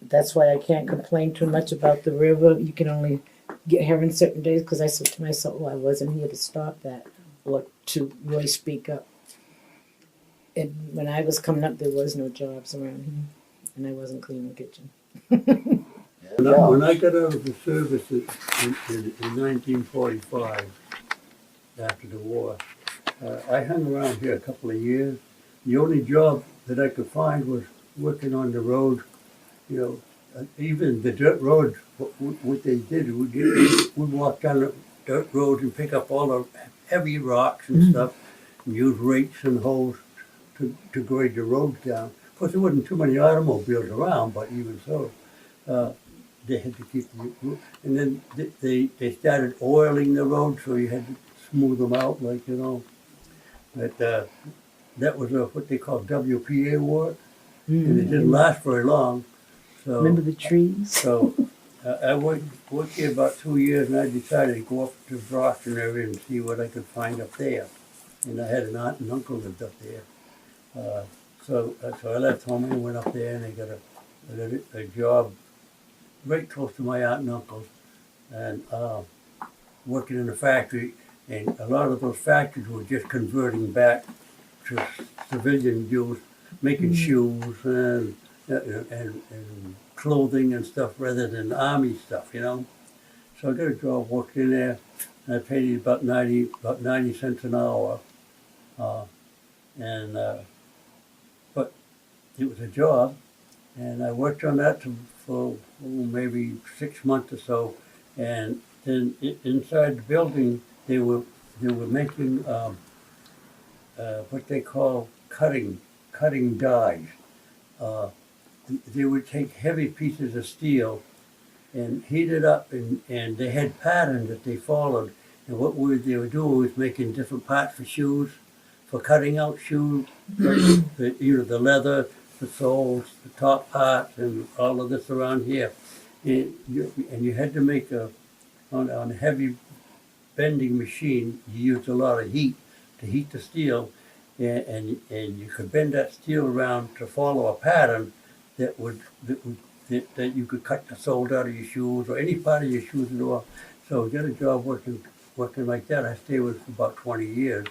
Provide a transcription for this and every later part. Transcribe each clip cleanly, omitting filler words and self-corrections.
that's why I can't complain too much about the river. You can only get here on certain days because I said to myself, well, I wasn't here to stop that or to really speak up. And when I was coming up, there was no jobs around here, and I wasn't cleaning the kitchen. When I got out of the service in 1945, after the war, I hung around here a couple of years. The only job that I could find was working on the road. You know, even the dirt roads. What they did, we'd walk down the dirt roads and pick up all the heavy rocks and stuff, and use rakes and hoes to grade the roads down. Of course, there wasn't too many automobiles around, but even so, they had to keep the. And then they started oiling the roads, so you had to smooth them out, like you know. But that was what they call WPA work, and it didn't last very long. So Remember the trees? so I worked here about 2 years, and I decided to go up to Boston area and see what I could find up there. And I had an aunt and uncle lived up there. So I left home and went up there, and I got a job right close to my aunt and uncle's, and working in a factory. And a lot of those factories were just converting back to civilian use, making shoes and clothing and stuff rather than army stuff, you know. So I got a job working in there, and I paid about 90 cents an hour, but it was a job, and I worked on that for maybe 6 months or so, and then inside the building they were making what they call cutting dies. They would take heavy pieces of steel and heat it up, and they had patterns that they followed. And what they were doing was making different parts for shoes, for cutting out shoes, the leather, the soles, the top parts, and all of this around here. And you had to make on a heavy bending machine, you used a lot of heat to heat the steel, and you could bend that steel around to follow a pattern that you could cut the soles out of your shoes or any part of your shoes at all. So I got a job working like that. I stayed with it for about 20 years,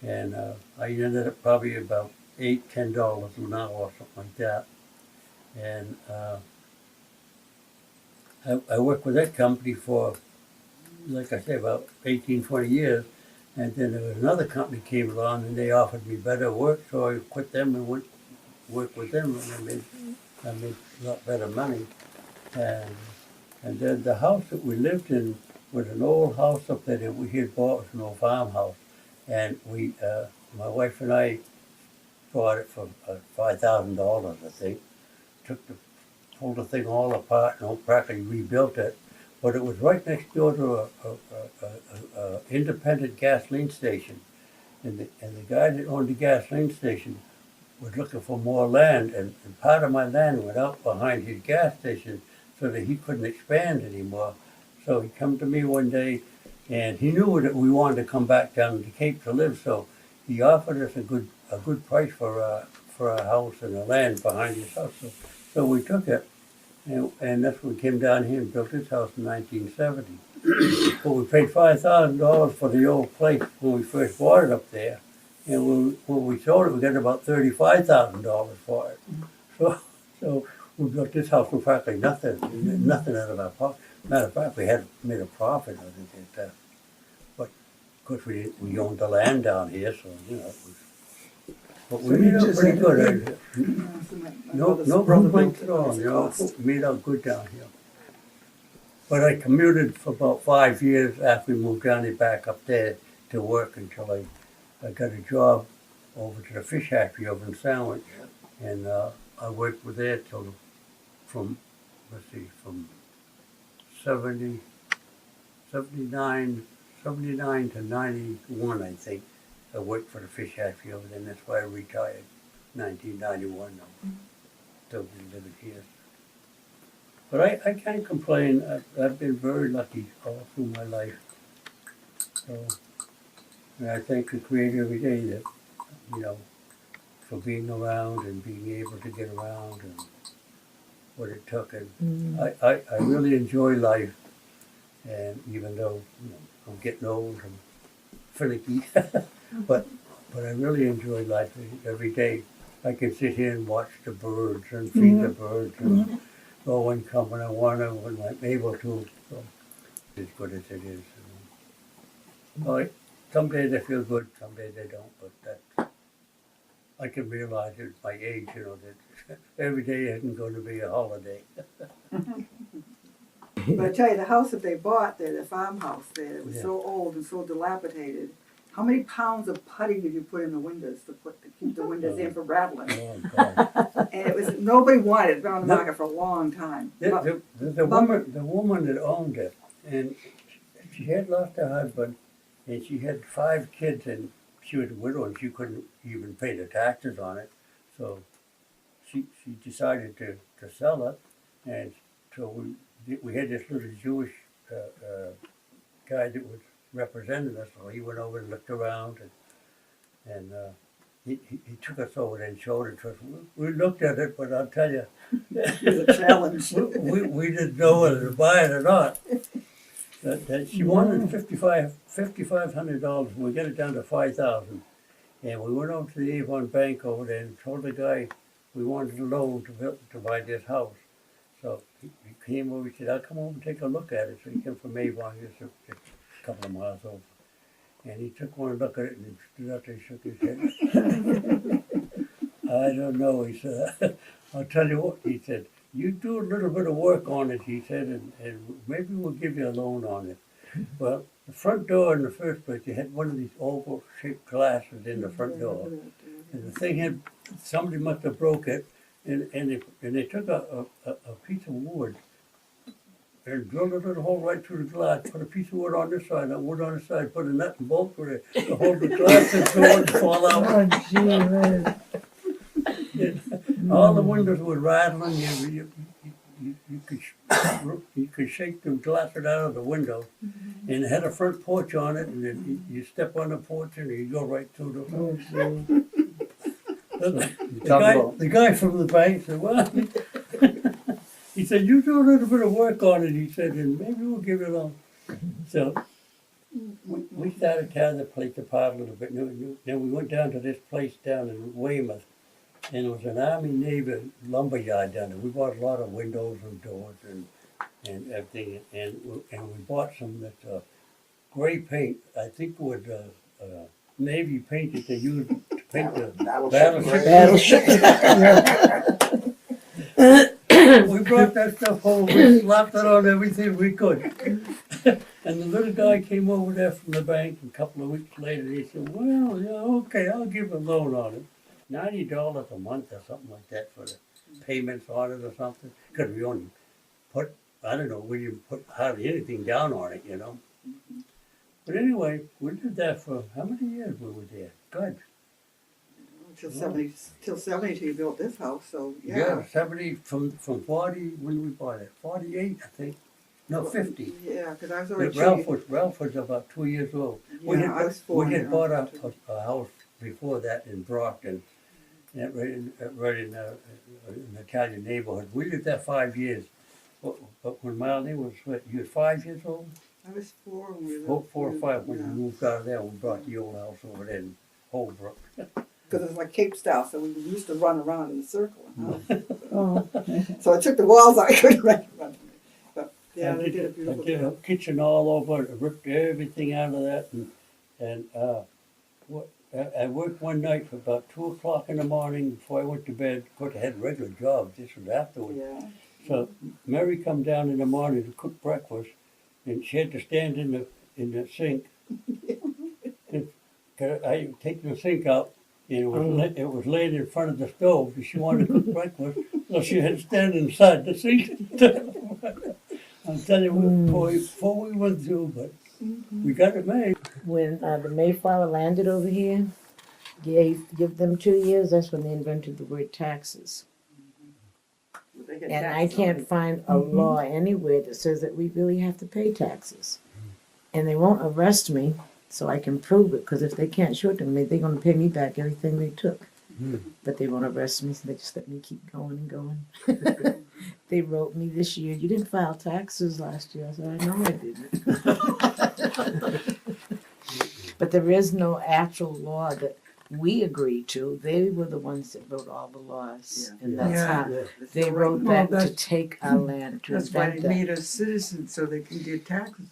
and I ended up probably about $8-10 an hour or something like that. And I worked with that company for, like I say, about 18-20 years. And then there was another company came along, and they offered me better work, so I quit them and went work with them, and I made a lot better money. And then the house that we lived in was an old house up there that we had bought. It was an old farmhouse, and my wife and I bought it for $5,000, I think. Pulled the thing all apart and practically rebuilt it. But it was right next door to a independent gasoline station, and the guy that owned the gasoline station was looking for more land, and part of my land went out behind his gas station so that he couldn't expand anymore. So he come to me one day, and he knew that we wanted to come back down to Cape to live, so he offered us a good price for a house and the land behind his house. So we took it, and that's when we came down here and built this house in 1970. But we paid $5,000 for the old place when we first bought it up there. And when we sold it, we got about $35,000 for it. So we built this house for practically nothing out of our pocket. Matter of fact, we had made a profit of it. But of course, we owned the land down here, so you know. But we made out pretty good. No complaints at all. You know, made out good down here. But I commuted for about 5 years after we moved down here back up there to work until I got a job over to the fish hatchery over in Sandwich, and I worked with there till from 79 to 91, I think. I worked for the fish hatchery over there, and that's why I retired in 1991. I'm still living here. But I can't complain. I've been very lucky all through my life. So, and I thank the Creator every day that, you know, for being around and being able to get around what it took. And I really enjoy life. And even though I'm getting old and finicky, but I really enjoy life every day. I can sit here and watch the birds and feed the birds and go and come when I want to, when I'm able to. So, as good as it is. Well, some days I feel good, some days I don't, but I can realize at my age, that every day isn't going to be a holiday. But I tell you, the house that they bought there, the farmhouse there, it was Yeah. so old and so dilapidated. How many pounds of putty did you put in the windows to keep the windows in from rattling? Oh, God. And it was nobody wanted it. It's been on the market for a long time. The woman that owned it, and she had lost her husband, and she had 5 kids, and she was a widow, and she couldn't even pay the taxes on it. So she decided to sell it, and so we had this little Jewish guy that was representing us. So he went over and looked around, and he took us over there and showed it to us. We looked at it, but I'll tell you, It was a challenge. we didn't know whether to buy it or not. That she wanted $5,500. We got it down to $5,000, and we went over to the Avon Bank over there and told the guy we wanted a loan to buy this house. So he came over. He said, "I'll come over and take a look at it." So he came from Avon, just a couple of miles over, and he took one look at it and he stood up there and shook his head. I don't know, he said. I'll tell you what, he said. You do a little bit of work on it, he said, and maybe we'll give you a loan on it. Well, the front door in the first place, you had one of these oval-shaped glasses in the front door, and the thing had, somebody must have broke it, and they took a piece of wood and drilled a little hole right through the glass, put a piece of wood on this side, and wood on the side, put a nut and bolt for it to hold the glass and so it wouldn't fall out. Oh, gee, man. All the windows were rattling. You could shake the glass out of the window, and it had a front porch on it. And then you step on the porch and you go right through the. Oh, gee. The guy from the bank said, "Well," he said, "You do a little bit of work on it." He said, "And maybe we'll give it a loan." So we started tearing the place apart a little bit. Then we went down to this place down in Weymouth. And it was an Army-Navy lumber yard down there. We bought a lot of windows and doors and everything. And we bought some that gray paint. I think it was Navy paint that they used to paint the battleship. We brought that stuff home. We slapped it on everything we could. And the little guy came over there from the bank a couple of weeks later. He said, "Well, yeah, okay, I'll give a loan on it. $90 a month or something like that for the payments on it or something." Because we only put, I don't know, we didn't put hardly anything down on it, But anyway, we did that for, how many years we were there? Good. Till 70 till you built this house, so Yeah, 70, from 40, when did we buy it? 48, I think. No, 50. Yeah, because I was But already Ralph was about 2 years old. Yeah, I was 4 We had now. bought a house before that in Brockton, right in an Italian neighborhood. We lived there 5 years. But when Marlene was, you were 5 years old? I was 4 when we lived. 4 or 5 when yeah. we moved out of there. We brought the old house over there in Holbrook. Because it was like Cape style, so we used to run around in a circle. Oh, So I took the walls out, I couldn't run. But yeah, they did a I beautiful did a job. kitchen all over, ripped everything out of that, and I worked one night for about 2 o'clock in the morning before I went to bed. Of course, I had a regular job. This was afterwards. Yeah. So Mary come down in the morning to cook breakfast, and she had to stand in the sink. And I take the sink out, and it was laying in front of the stove. And she wanted to cook breakfast, so she had to stand inside the sink. I'm telling you, before we went through, but we got it made. when the Mayflower landed over here, give them 2 years, that's when they invented the word taxes. They had And I taxes on can't it. find a law anywhere that says that we really have to pay taxes. And they won't arrest me, so I can prove it, because if they can't show it to me, they're going to pay me back everything they took. But they won't arrest me, so they just let me keep going and going. They wrote me this year, you didn't file taxes last year. I said, I know I didn't. But there is no actual law that we agreed to. They were the ones that wrote all the laws. Yeah. And that's Yeah. how Yeah. It's they the wrote right- that Well, to that's- take our land, to That's why invent they that. made us citizens, so they can get taxes.